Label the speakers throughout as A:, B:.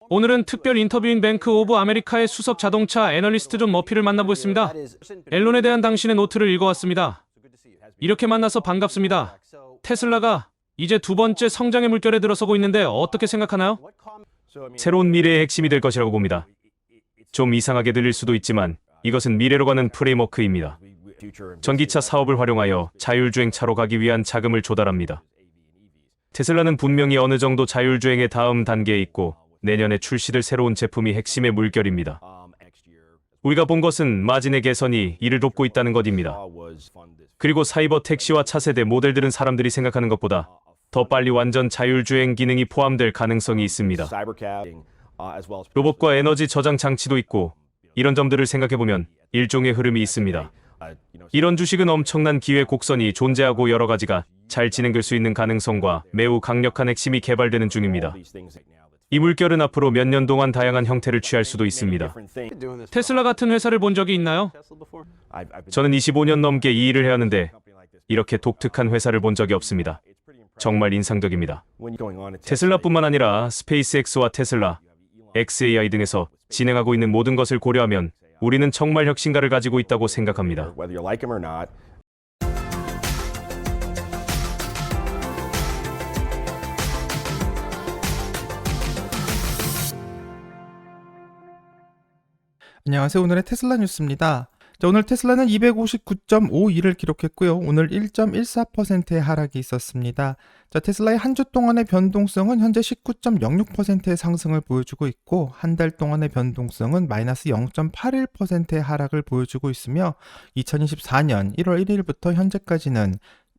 A: 오늘은 특별 인터뷰인 뱅크 오브 아메리카의 수석 자동차 애널리스트 존 머피를 만나보겠습니다. 앨런에 대한 당신의 노트를 읽어왔습니다. 이렇게 만나서 반갑습니다. 테슬라가 이제 두 번째 성장의 물결에 들어서고 있는데 어떻게 생각하나요?
B: 새로운 미래의 핵심이 될 것이라고 봅니다. 좀 이상하게 들릴 수도 있지만 이것은 미래로 가는 프레임워크입니다. 전기차 사업을 활용하여 자율주행차로 가기 위한 자금을 조달합니다. 테슬라는 분명히 어느 정도 자율주행의 다음 단계에 있고 내년에 출시될 새로운 제품이 핵심의 물결입니다. 우리가 본 것은 마진의 개선이 이를 돕고 있다는 것입니다. 그리고 사이버 택시와 차세대 모델들은 사람들이 생각하는 것보다 더 빨리 완전 자율주행 기능이 포함될 가능성이 있습니다. 로봇과 에너지 저장 장치도 있고 이런 점들을 생각해보면 일종의 흐름이 있습니다. 이런 주식은 엄청난 기회 곡선이 존재하고 여러 가지가 잘 진행될 수 있는 가능성과 매우 강력한 핵심이 개발되는 중입니다. 이 물결은 앞으로 몇 년 동안 다양한 형태를 취할 수도 있습니다.
A: 테슬라 같은 회사를 본 적이 있나요?
B: 저는 25년 넘게 이 일을 해왔는데 이렇게 독특한 회사를 본 적이 없습니다. 정말 인상적입니다. 테슬라뿐만 아니라 스페이스X와 테슬라, XAI 등에서 진행하고 있는 모든 것을 고려하면 우리는 정말 혁신가를 가지고 있다고 생각합니다.
C: 안녕하세요. 오늘의 테슬라 뉴스입니다. 자, 오늘 테슬라는 259.52를 기록했고요. 오늘 1.14%의 하락이 있었습니다. 자, 테슬라의 한 주 동안의 변동성은 현재 19.06%의 상승을 보여주고 있고 한 달 동안의 변동성은 마이너스 0.81%의 하락을 보여주고 있으며 2024년 1월 1일부터 현재까지는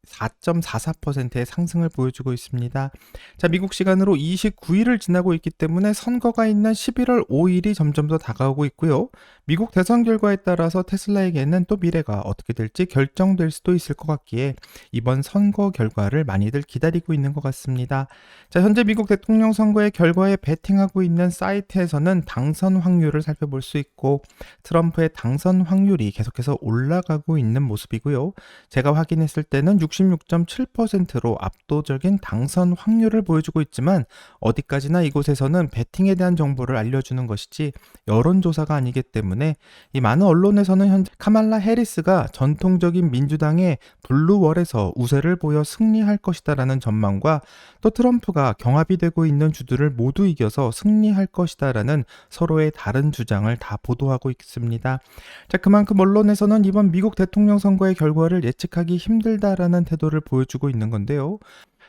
C: 4.44%의 상승을 보여주고 있습니다. 자, 미국 시간으로 29일을 지나고 있기 때문에 선거가 있는 11월 5일이 점점 더 다가오고 있고요. 미국 대선 결과에 따라서 테슬라에게는 또 미래가 어떻게 될지 결정될 수도 있을 것 같기에 이번 선거 결과를 많이들 기다리고 있는 것 같습니다. 자, 현재 미국 대통령 선거의 결과에 베팅하고 있는 사이트에서는 당선 확률을 살펴볼 수 있고 트럼프의 당선 확률이 계속해서 올라가고 있는 모습이고요. 제가 확인했을 때는 66.7%로 압도적인 당선 확률을 보여주고 있지만 어디까지나 이곳에서는 베팅에 대한 정보를 알려주는 것이지 여론조사가 아니기 때문에 이 많은 언론에서는 현재 카말라 해리스가 전통적인 민주당의 블루월에서 우세를 보여 승리할 것이다라는 전망과 또 트럼프가 경합이 되고 있는 주들을 모두 이겨서 승리할 것이다라는 서로의 다른 주장을 다 보도하고 있습니다. 자, 그만큼 언론에서는 이번 미국 대통령 선거의 결과를 예측하기 힘들다라는 태도를 보여주고 있는 건데요.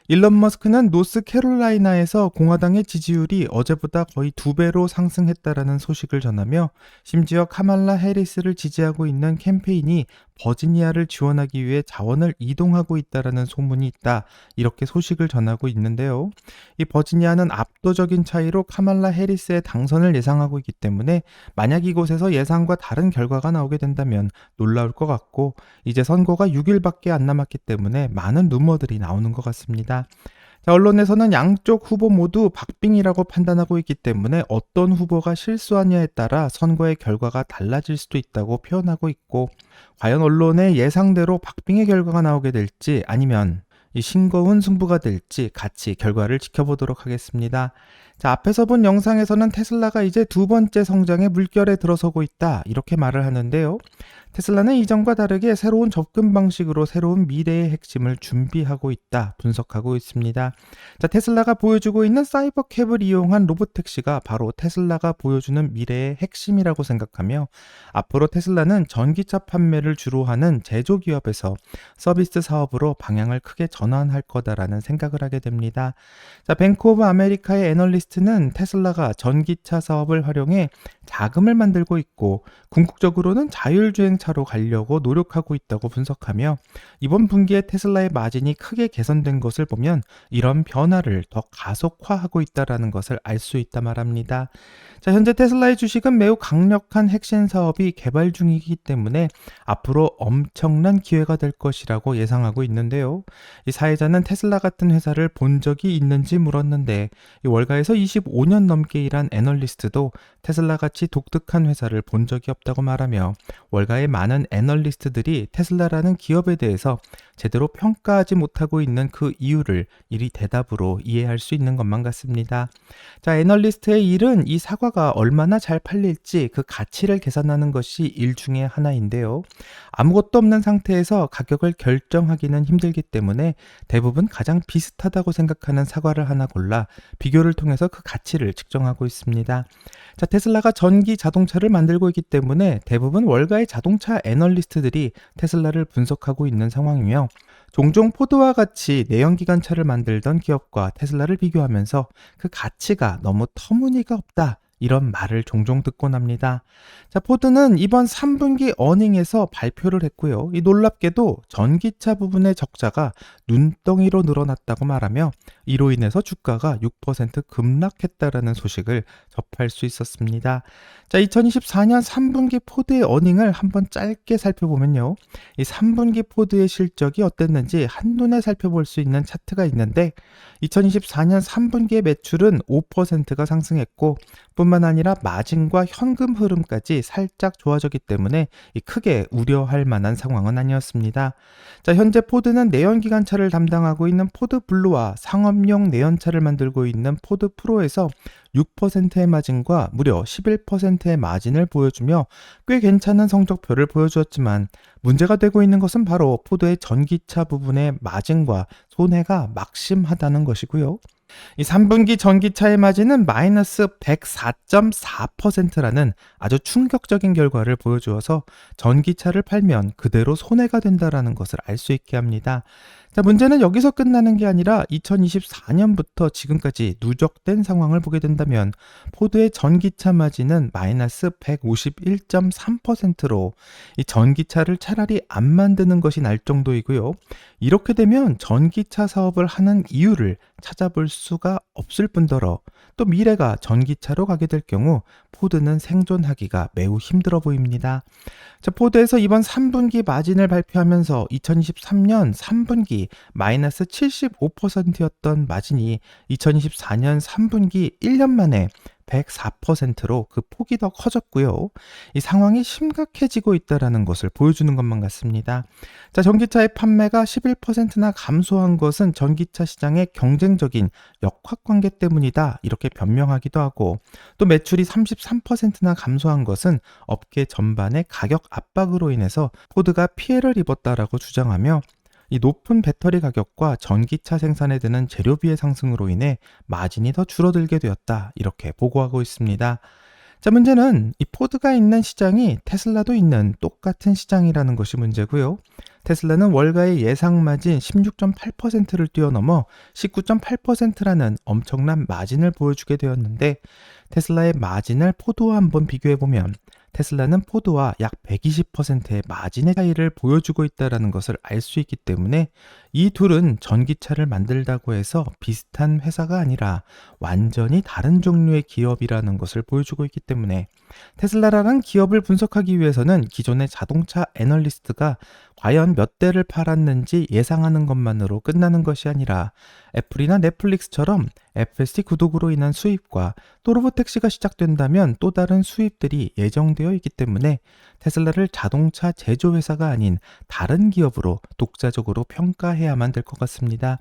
C: 일론 머스크는 노스캐롤라이나에서 공화당의 지지율이 어제보다 거의 2배로 상승했다라는 소식을 전하며 심지어 카말라 해리스를 지지하고 있는 캠페인이 버지니아를 지원하기 위해 자원을 이동하고 있다라는 소문이 있다. 이렇게 소식을 전하고 있는데요. 이 버지니아는 압도적인 차이로 카말라 해리스의 당선을 예상하고 있기 때문에 만약 이곳에서 예상과 다른 결과가 나오게 된다면 놀라울 것 같고 이제 선거가 6일밖에 안 남았기 때문에 많은 루머들이 나오는 것 같습니다. 자, 언론에서는 양쪽 후보 모두 박빙이라고 판단하고 있기 때문에 어떤 후보가 실수하냐에 따라 선거의 결과가 달라질 수도 있다고 표현하고 있고 과연 언론의 예상대로 박빙의 결과가 나오게 될지 아니면 이 싱거운 승부가 될지 같이 결과를 지켜보도록 하겠습니다. 자, 앞에서 본 영상에서는 테슬라가 이제 두 번째 성장의 물결에 들어서고 있다 이렇게 말을 하는데요. 테슬라는 이전과 다르게 새로운 접근 방식으로 새로운 미래의 핵심을 준비하고 있다 분석하고 있습니다. 자, 테슬라가 보여주고 있는 사이버캡을 이용한 로봇택시가 바로 테슬라가 보여주는 미래의 핵심이라고 생각하며 앞으로 테슬라는 전기차 판매를 주로 하는 제조기업에서 서비스 사업으로 방향을 크게 전환할 거다라는 생각을 하게 됩니다. 자, 뱅크 오브 아메리카의 애널리스트는 테슬라가 전기차 사업을 활용해 자금을 만들고 있고 궁극적으로는 자율주행차로 가려고 노력하고 있다고 분석하며 이번 분기에 테슬라의 마진이 크게 개선된 것을 보면 이런 변화를 더 가속화하고 있다는 것을 알 수 있다 말합니다. 자, 현재 테슬라의 주식은 매우 강력한 핵심 사업이 개발 중이기 때문에 앞으로 엄청난 기회가 될 것이라고 예상하고 있는데요. 이 사회자는 테슬라 같은 회사를 본 적이 있는지 물었는데 이 월가에서 25년 넘게 일한 애널리스트도 테슬라같이 독특한 회사를 본 적이 없다고 말하며 월가의 많은 애널리스트들이 테슬라라는 기업에 대해서 제대로 평가하지 못하고 있는 그 이유를 이 대답으로 이해할 수 있는 것만 같습니다. 자, 애널리스트의 일은 이 사과가 얼마나 잘 팔릴지 그 가치를 계산하는 것이 일 중에 하나인데요. 아무것도 없는 상태에서 가격을 결정하기는 힘들기 때문에 대부분 가장 비슷하다고 생각하는 사과를 하나 골라 비교를 통해서 그 가치를 측정하고 있습니다. 자, 테슬라가 전기 자동차를 만들고 있기 때문에 대부분 월가의 자동차 애널리스트들이 테슬라를 분석하고 있는 상황이며, 종종 포드와 같이 내연기관차를 만들던 기업과 테슬라를 비교하면서 그 가치가 너무 터무니가 없다, 이런 말을 종종 듣곤 합니다. 자, 포드는 이번 3분기 어닝에서 발표를 했고요. 이 놀랍게도 전기차 부분의 적자가 눈덩이로 늘어났다고 말하며 이로 인해서 주가가 6% 급락했다라는 소식을 접할 수 있었습니다. 자, 2024년 3분기 포드의 어닝을 한번 짧게 살펴보면요. 이 3분기 포드의 실적이 어땠는지 한눈에 살펴볼 수 있는 차트가 있는데, 2024년 3분기의 매출은 5%가 상승했고 뿐만 아니라 마진과 현금 흐름까지 살짝 좋아졌기 때문에 크게 우려할 만한 상황은 아니었습니다. 자, 현재 포드는 내연기관차를 담당하고 있는 포드 블루와 상업용 내연차를 만들고 있는 포드 프로에서 6%의 마진과 무려 11%의 마진을 보여주며 꽤 괜찮은 성적표를 보여주었지만, 문제가 되고 있는 것은 바로 포드의 전기차 부분의 마진과 손해가 막심하다는 것이고요. 이 3분기 전기차의 마진은 마이너스 104.4%라는 아주 충격적인 결과를 보여주어서 전기차를 팔면 그대로 손해가 된다는 것을 알 수 있게 합니다. 자, 문제는 여기서 끝나는 게 아니라 2024년부터 지금까지 누적된 상황을 보게 된다면 포드의 전기차 마진은 마이너스 151.3%로 이 전기차를 차라리 안 만드는 것이 날 정도이고요. 이렇게 되면 전기차 사업을 하는 이유를 찾아볼 수가 없을 뿐더러 또 미래가 전기차로 가게 될 경우 포드는 생존하기가 매우 힘들어 보입니다. 자, 포드에서 이번 3분기 마진을 발표하면서 2023년 3분기 마이너스 75%였던 마진이 2024년 3분기 1년 만에 104%로 그 폭이 더 커졌고요. 이 상황이 심각해지고 있다는 것을 보여주는 것만 같습니다. 자, 전기차의 판매가 11%나 감소한 것은 전기차 시장의 경쟁적인 역학관계 때문이다, 이렇게 변명하기도 하고, 또 매출이 33%나 감소한 것은 업계 전반의 가격 압박으로 인해서 포드가 피해를 입었다라고 주장하며, 이 높은 배터리 가격과 전기차 생산에 드는 재료비의 상승으로 인해 마진이 더 줄어들게 되었다, 이렇게 보고하고 있습니다. 자, 문제는 이 포드가 있는 시장이 테슬라도 있는 똑같은 시장이라는 것이 문제고요. 테슬라는 월가의 예상 마진 16.8%를 뛰어넘어 19.8%라는 엄청난 마진을 보여주게 되었는데, 테슬라의 마진을 포드와 한번 비교해보면 테슬라는 포드와 약 120%의 마진의 차이를 보여주고 있다는 것을 알 수 있기 때문에 이 둘은 전기차를 만들다고 해서 비슷한 회사가 아니라 완전히 다른 종류의 기업이라는 것을 보여주고 있기 때문에, 테슬라라는 기업을 분석하기 위해서는 기존의 자동차 애널리스트가 과연 몇 대를 팔았는지 예상하는 것만으로 끝나는 것이 아니라 애플이나 넷플릭스처럼 FSD 구독으로 인한 수입과 또 로보택시가 시작된다면 또 다른 수입들이 예정되어 있기 때문에 테슬라를 자동차 제조회사가 아닌 다른 기업으로 독자적으로 평가해야만 될 것 같습니다.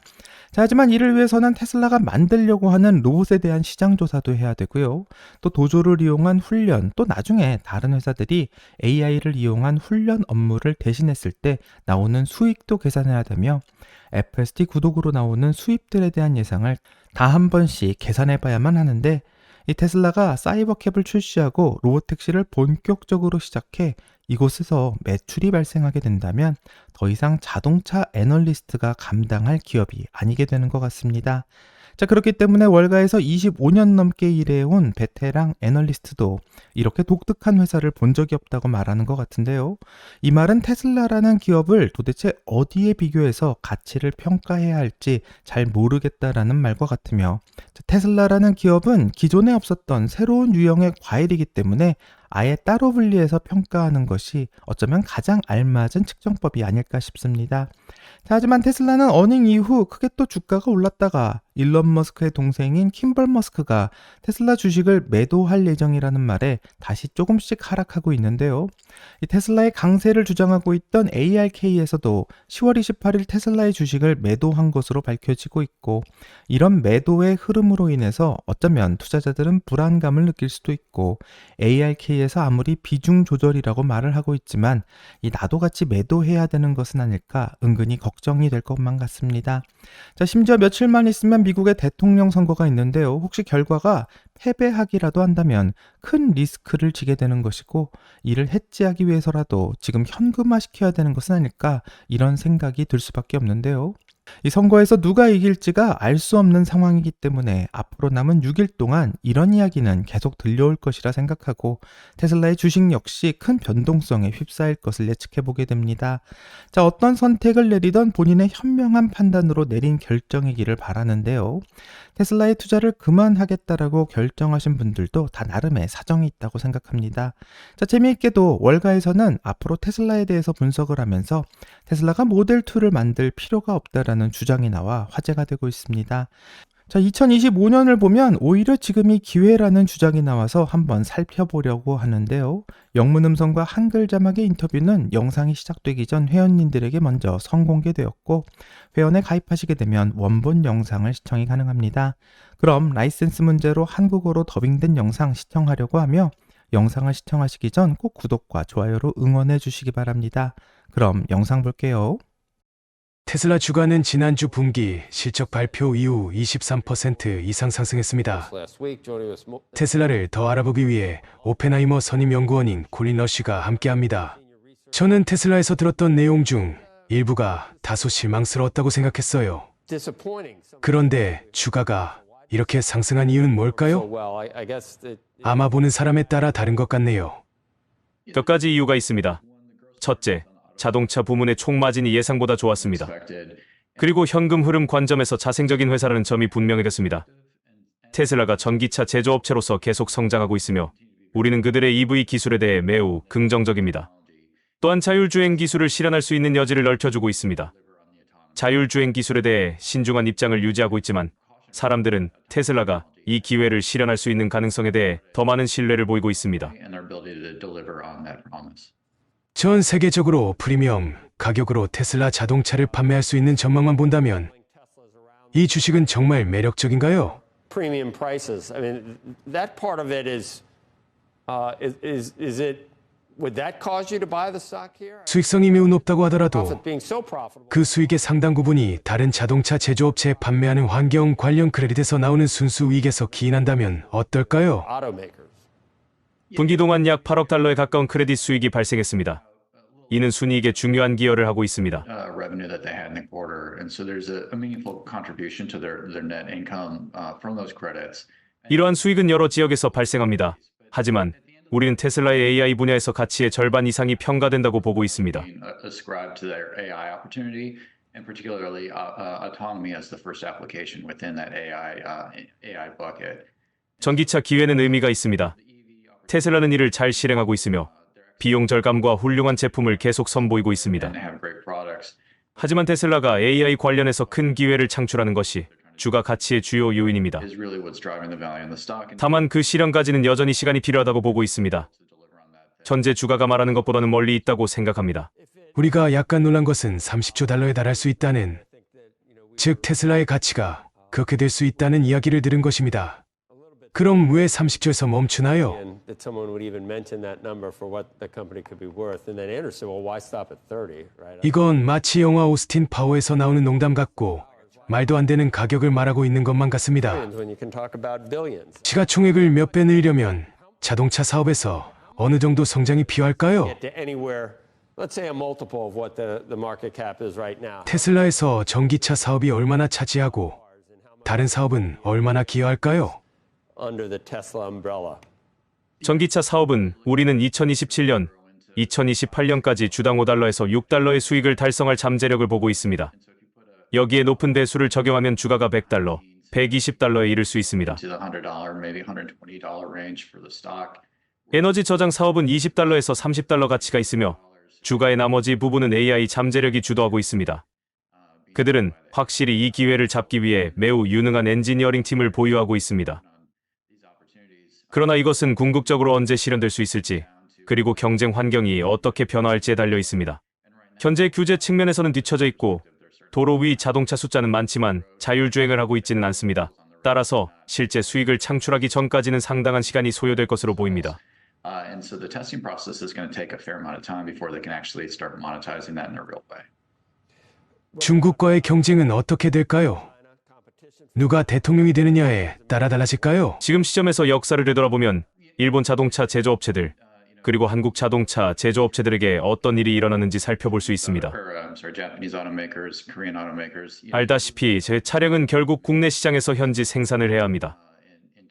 C: 자, 하지만 이를 위해서는 테슬라가 만들려고 하는 로봇에 대한 시장 조사도 해야 되고요. 또 도조를 이용한 훈련, 또 나중에 다른 회사들이 AI를 이용한 훈련 업무를 대신했을 때 나오는 수익도 계산해야 되며, FSD 구독으로 나오는 수입들에 대한 예상을 다 한 번씩 계산해 봐야만 하는데, 이 테슬라가 사이버캡을 출시하고 로보택시를 본격적으로 시작해 이곳에서 매출이 발생하게 된다면 더 이상 자동차 애널리스트가 감당할 기업이 아니게 되는 것 같습니다. 자, 그렇기 때문에 월가에서 25년 넘게 일해온 베테랑 애널리스트도 이렇게 독특한 회사를 본 적이 없다고 말하는 것 같은데요. 이 말은 테슬라라는 기업을 도대체 어디에 비교해서 가치를 평가해야 할지 잘 모르겠다라는 말과 같으며, 테슬라라는 기업은 기존에 없었던 새로운 유형의 과일이기 때문에 아예 따로 분리해서 평가하는 것이 어쩌면 가장 알맞은 측정법이 아닐까 싶습니다. 자, 하지만 테슬라는 어닝 이후 크게 또 주가가 올랐다가 일론 머스크의 동생인 킴벌 머스크가 테슬라 주식을 매도할 예정이라는 말에 다시 조금씩 하락하고 있는데요. 이 테슬라의 강세를 주장하고 있던 ARK에서도 10월 28일 테슬라의 주식을 매도한 것으로 밝혀지고 있고, 이런 매도의 흐름으로 인해서 어쩌면 투자자들은 불안감을 느낄 수도 있고, ARK에서 아무리 비중 조절이라고 말을 하고 있지만 이 나도 같이 매도해야 되는 것은 아닐까 은근히 걱정이 될 것만 같습니다. 자, 심지어 며칠만 있으면 미국의 대통령 선거가 있는데요. 혹시 결과가 패배하기라도 한다면 큰 리스크를 지게 되는 것이고, 이를 해지하기 위해서라도 지금 현금화시켜야 되는 것은 아닐까, 이런 생각이 들 수밖에 없는데요. 이 선거에서 누가 이길지가 알 수 없는 상황이기 때문에 앞으로 남은 6일 동안 이런 이야기는 계속 들려올 것이라 생각하고, 테슬라의 주식 역시 큰 변동성에 휩싸일 것을 예측해 보게 됩니다. 자, 어떤 선택을 내리던 본인의 현명한 판단으로 내린 결정이기를 바라는데요. 테슬라의 투자를 그만하겠다라고 결정하신 분들도 다 나름의 사정이 있다고 생각합니다. 자, 재미있게도 월가에서는 앞으로 테슬라에 대해서 분석을 하면서 테슬라가 모델2를 만들 필요가 없다라는 주장이 나와 화제가 되고 있습니다. 자, 2025년을 보면 오히려 지금이 기회라는 주장이 나와서 한번 살펴보려고 하는데요. 영문 음성과 한글 자막의 인터뷰는 영상이 시작되기 전 회원님들에게 먼저 선공개되었고, 회원에 가입하시게 되면 원본 영상을 시청이 가능합니다. 그럼 라이센스 문제로 한국어로 더빙된 영상 시청하려고 하며 영상을 시청하시기 전 꼭 구독과 좋아요로 응원해 주시기 바랍니다. 그럼 영상 볼게요.
D: 테슬라 주가는 지난주 분기 실적 발표 이후 23% 이상 상승했습니다. 테슬라를 더 알아보기 위해 오펜하이머 선임 연구원인 콜린 러쉬가 함께합니다. 저는 테슬라에서 들었던 내용 중 일부가 다소 실망스러웠다고 생각했어요. 그런데 주가가 이렇게 상승한 이유는 뭘까요? 아마 보는 사람에 따라 다른 것 같네요.
B: 몇 가지 이유가 있습니다. 첫째, 자동차 부문의 총마진이 예상보다 좋았습니다. 그리고 현금 흐름 관점에서 자생적인 회사라는 점이 분명해졌습니다. 테슬라가 전기차 제조업체로서 계속 성장하고 있으며 우리는 그들의 EV 기술에 대해 매우 긍정적입니다. 또한 자율주행 기술을 실현할 수 있는 여지를 넓혀주고 있습니다. 자율주행 기술에 대해 신중한 입장을 유지하고 있지만 사람들은 테슬라가 이 기회를 실현할 수 있는 가능성에 대해 더 많은 신뢰를 보이고 있습니다.
D: 전 세계적으로 프리미엄 가격으로 테슬라 자동차를 판매할 수 있는 전망만 본다면 이 주식은 정말 매력적인가요?
E: Premium prices. I mean, that part of it is it would that cause you to buy the stock here?
D: 수익성이 매우 높다고 하더라도
E: Profit being so profitable.
D: 그 수익의 상당 부분이 다른 자동차 제조업체에 판매하는 환경 관련 크레딧에서 나오는 순수 이익에서 기인한다면 어떨까요?
E: Automakers.
B: 분기 동안 약 8억 달러에 가까운 크레딧 수익이 발생했습니다. 이는 순이익에 중요한 기여를 하고 있습니다.
F: Revenue that they had in the quarter, and so there's a meaningful contribution to their net income from those credits.
B: 이러한 수익은 여러 지역에서 발생합니다. 하지만 우리는 테슬라의 AI 분야에서 가치의 절반 이상이 평가된다고 보고 있습니다.
F: Ascribed to their AI opportunity, and particularly autonomy as the first application within that AI bucket.
B: 전기차 기회는 의미가 있습니다. 테슬라는 이를 잘 실행하고 있으며 비용 절감과 훌륭한 제품을 계속 선보이고 있습니다.
F: And they have great products.
B: 하지만 테슬라가 AI 관련해서 큰 기회를 창출하는 것이 주가 가치의 주요 요인입니다.
F: Is really what's driving the value in the stock.
B: 다만 그 실현까지는 여전히 시간이 필요하다고 보고 있습니다. 현재 주가가 말하는 것보다는 멀리 있다고 생각합니다.
D: 우리가 약간 놀란 것은 30조 달러에 달할 수 있다는, 즉 테슬라의 가치가 그렇게 될 수 있다는 이야기를 들은 것입니다. 그럼 왜 30조에서 멈추나요?
E: And that someone would even mention that number for what the company could be worth. And then Andrew said, well, why stop at 30, right?
D: 이건 마치 영화 오스틴 파워에서 나오는 농담 같고 말도 안 되는 가격을 말하고 있는 것만 같습니다.
E: When you can talk about billions.
D: 시가총액을 몇 배 늘리려면 자동차 사업에서 어느 정도 성장이 필요할까요?
E: Get to anywhere, let's say a multiple of what the market cap is right now.
D: 테슬라에서 전기차 사업이 얼마나 차지하고 다른 사업은 얼마나 기여할까요?
E: Under the Tesla umbrella.
B: 전기차 사업은 우리는 2027년, 2028년까지 주당 5달러에서 6달러의 수익을 달성할 잠재력을 보고 있습니다. 여기에 높은 대수를 적용하면 주가가 100달러, 120달러에 이를 수 있습니다.
F: To the $100, maybe $120 range for the stock.
B: 에너지 저장 사업은 20달러에서 30달러 가치가 있으며 주가의 나머지 부분은 AI 잠재력이 주도하고 있습니다. 그들은 확실히 이 기회를 잡기 위해 매우 유능한 엔지니어링 팀을 보유하고 있습니다. 그러나 이것은 궁극적으로 언제 실현될 수 있을지, 그리고 경쟁 환경이 어떻게 변화할지에 달려 있습니다. 현재 규제 측면에서는 뒤처져 있고 도로 위 자동차 숫자는 많지만 자율주행을 하고 있지는 않습니다. 따라서 실제 수익을 창출하기 전까지는 상당한 시간이 소요될 것으로 보입니다.
F: And so the testing process is going to take a fair amount of time before they can actually start monetizing that in a real way.
D: 중국과의 경쟁은 어떻게 될까요? 누가 대통령이 되느냐에 따라 달라질까요?
B: 지금 시점에서 역사를 되돌아보면 일본 자동차 제조업체들, 그리고 한국 자동차 제조업체들에게 어떤 일이 일어났는지 살펴볼 수 있습니다.
F: Japanese automakers, Korean automakers.
B: 알다시피 제 차량은 결국 국내 시장에서 현지 생산을 해야 합니다.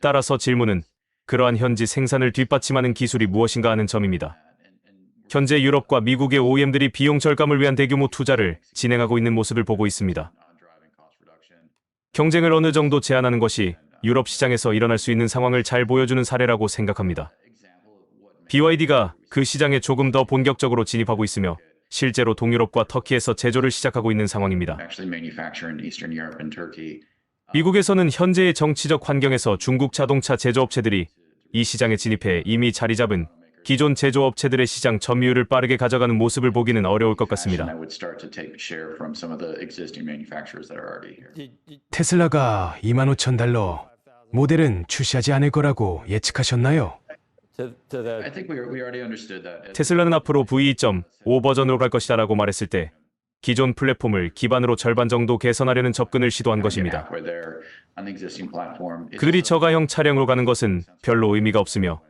B: 따라서 질문은 그러한 현지 생산을 뒷받침하는 기술이 무엇인가 하는 점입니다. 현재 유럽과 미국의 OEM들이 비용 절감을 위한 대규모 투자를 진행하고 있는 모습을 보고 있습니다. 경쟁을 어느 정도 제한하는 것이 유럽 시장에서 일어날 수 있는 상황을 잘 보여주는 사례라고 생각합니다. BYD가 그 시장에 조금 더 본격적으로 진입하고 있으며 실제로 동유럽과 터키에서 제조를 시작하고 있는 상황입니다.
F: Actually manufacture in Eastern Europe and Turkey.
B: 미국에서는 현재의 정치적 환경에서 중국 자동차 제조업체들이 이 시장에 진입해 이미 자리 잡은 기존 제조업체들의 시장 점유율을 빠르게 가져가는 모습을 보기는 어려울 것 같습니다.
F: I would start to take share from some of the existing manufacturers that are already here.
D: 테슬라가 25,000달러 모델은 출시하지 않을 거라고 예측하셨나요?
E: To the
F: I think we already understood that.
B: 테슬라는 앞으로 V2.5 버전으로 갈 것이다라고 말했을 때 기존 플랫폼을 기반으로 절반 정도 개선하려는 접근을 시도한 것입니다.
F: Halfway there on the existing platform.
B: 그들이 저가형 차량으로 가는 것은 별로 의미가 없으며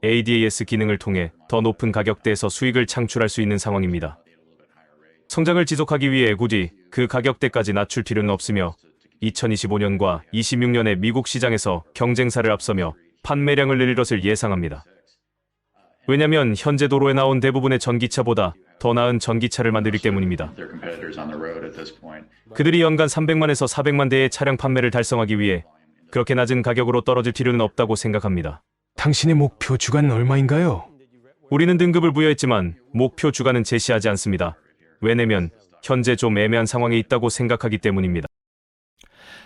B: ADAS 기능을 통해 더 높은 가격대에서 수익을 창출할 수 있는 상황입니다. 성장을 지속하기 위해 굳이 그 가격대까지 낮출 필요는 없으며 2025년과 26년에 미국 시장에서 경쟁사를 앞서며 판매량을 늘릴 것을 예상합니다. 왜냐하면 현재 도로에 나온 대부분의 전기차보다 더 나은 전기차를 만들기 때문입니다.
F: Their competitors on the road at this point.
B: 그들이 연간 300만에서 400만 대의 차량 판매를 달성하기 위해 그렇게 낮은 가격으로 떨어질 필요는 없다고 생각합니다.
D: 당신의 목표 주가는 얼마인가요?
B: 우리는 등급을 부여했지만 목표 주가는 제시하지 않습니다. 왜냐면 현재 좀 애매한 상황에 있다고 생각하기 때문입니다.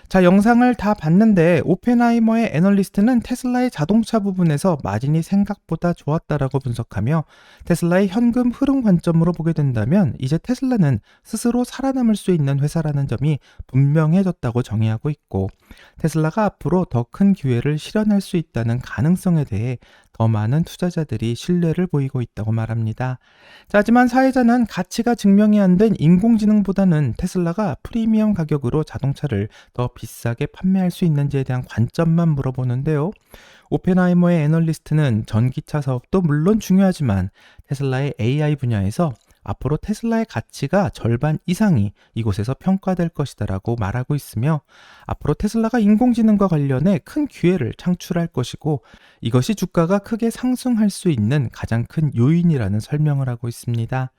C: 자, 영상을 다 봤는데 오펜하이머의 애널리스트는 테슬라의 자동차 부분에서 마진이 생각보다 좋았다라고 분석하며 테슬라의 현금 흐름 관점으로 보게 된다면 이제 테슬라는 스스로 살아남을 수 있는 회사라는 점이 분명해졌다고 정의하고 있고 테슬라가 앞으로 더 큰 기회를 실현할 수 있다는 가능성에 대해 더 많은 투자자들이 신뢰를 보이고 있다고 말합니다. 자, 하지만 사회자는 가치가 증명이 안 된 인공지능보다는 테슬라가 프리미엄 가격으로 자동차를 더 비싸게 판매할 수 있는지에 대한 관점만 물어보는데요. 오펜하이머의 애널리스트는 전기차 사업도 물론 중요하지만 테슬라의 AI 분야에서 앞으로 테슬라의 가치가 절반 이상이 이곳에서 평가될 것이다라고 말하고 있으며 앞으로 테슬라가 인공지능과 관련해 큰 기회를 창출할 것이고 이것이 주가가 크게 상승할 수 있는 가장 큰 요인이라는 설명을 하고 있습니다.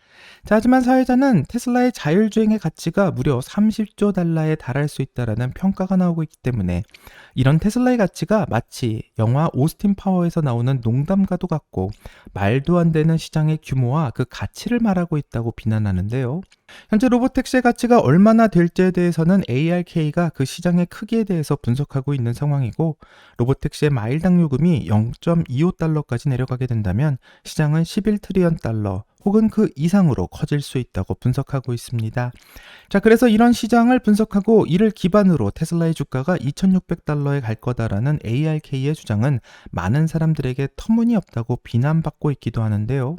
C: 자, 하지만 사회자는 테슬라의 자율주행의 가치가 무려 30조 달러에 달할 수 있다라는 평가가 나오고 있기 때문에 이런 테슬라의 가치가 마치 영화 오스틴 파워에서 나오는 농담과도 같고 말도 안 되는 시장의 규모와 그 가치를 말하고 있다고 비난하는데요. 현재 로보택시의 가치가 얼마나 될지에 대해서는 ARK가 그 시장의 크기에 대해서 분석하고 있는 상황이고 로보택시의 마일당 요금이 0.25달러까지 내려가게 된다면 시장은 11트리언 달러 혹은 그 이상으로 커질 수 있다고 분석하고 있습니다. 자, 그래서 이런 시장을 분석하고 이를 기반으로 테슬라의 주가가 2,600달러에 갈 거다라는 ARK의 주장은 많은 사람들에게 터무니없다고 비난받고 있기도 하는데요.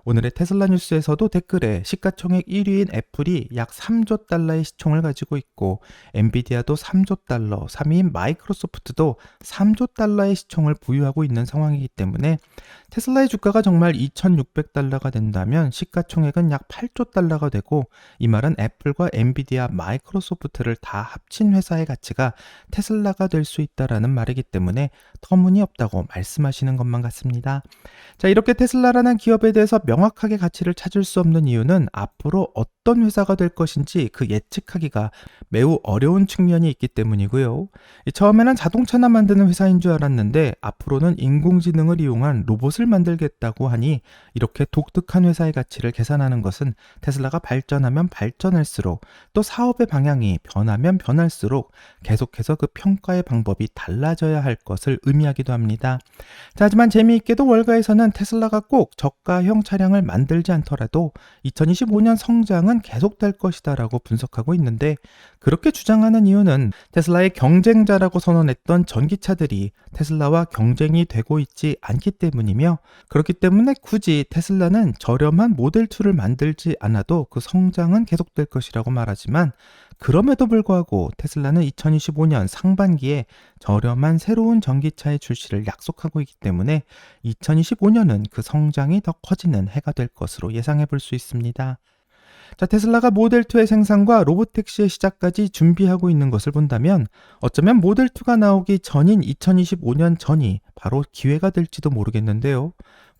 C: 오늘의 테슬라 뉴스에서도 댓글에 시가총액 1위인 애플이 약 3조 달러의 시총을 가지고 있고 엔비디아도 3조 달러, 3위인 마이크로소프트도 3조 달러의 시총을 보유하고 있는 상황이기 때문에 테슬라의 주가가 정말 2,600달러가 된다면 시가총액은 약 8조 달러가 되고 이 말은 애플과 엔비디아, 마이크로소프트를 다 합친 회사의 가치가 테슬라가 될 수 있다라는 말이기 때문에 터무니없다고 말씀하시는 것만 같습니다. 자, 이렇게 테슬라라는 기업에 대해서 명확하게 가치를 찾을 수 없는 이유는 앞으로 어떤 회사가 될 것인지 그 예측하기가 매우 어려운 측면이 있기 때문이고요. 처음에는 자동차나 만드는 회사인 줄 알았는데 앞으로는 인공지능을 이용한 로봇을 만들겠다고 하니 이렇게 독특한 회사의 가치를 계산하는 것은 테슬라가 발전하면 발전할수록 또 사업의 방향이 변하면 변할수록 계속해서 그 평가의 방법이 달라져야 할 것을 의미하기도 합니다. 자, 하지만 재미있게도 월가에서는 테슬라가 꼭 저가형 차량을 만들지 않더라도 2025년 성장은 계속될 것이다 라고 분석하고 있는데, 그렇게 주장하는 이유는 테슬라의 경쟁자라고 선언했던 전기차들이 테슬라와 경쟁이 되고 있지 않기 때문이며, 그렇기 때문에 굳이 테슬라는 저렴한 모델2를 만들지 않아도 그 성장은 계속될 것이라고 말하지만, 그럼에도 불구하고 테슬라는 2025년 상반기에 저렴한 새로운 전기차의 출시를 약속하고 있기 때문에 2025년은 그 성장이 더 커지는 해가 될 것으로 예상해 볼 수 있습니다. 자, 테슬라가 모델2의 생산과 로보택시의 시작까지 준비하고 있는 것을 본다면 어쩌면 모델2가 나오기 전인 2025년 전이 바로 기회가 될지도 모르겠는데요.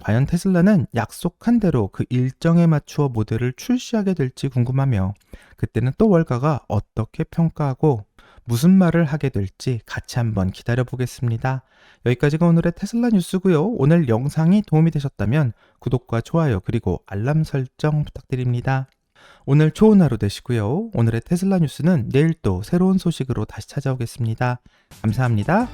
C: 과연 테슬라는 약속한 대로 그 일정에 맞추어 모델을 출시하게 될지 궁금하며, 그때는 또 월가가 어떻게 평가하고 무슨 말을 하게 될지 같이 한번 기다려 보겠습니다. 여기까지가 오늘의 테슬라 뉴스고요. 오늘 영상이 도움이 되셨다면 구독과 좋아요 그리고 알람 설정 부탁드립니다. 오늘 좋은 하루 되시고요. 오늘의 테슬라 뉴스는 내일 또 새로운 소식으로 다시 찾아오겠습니다. 감사합니다.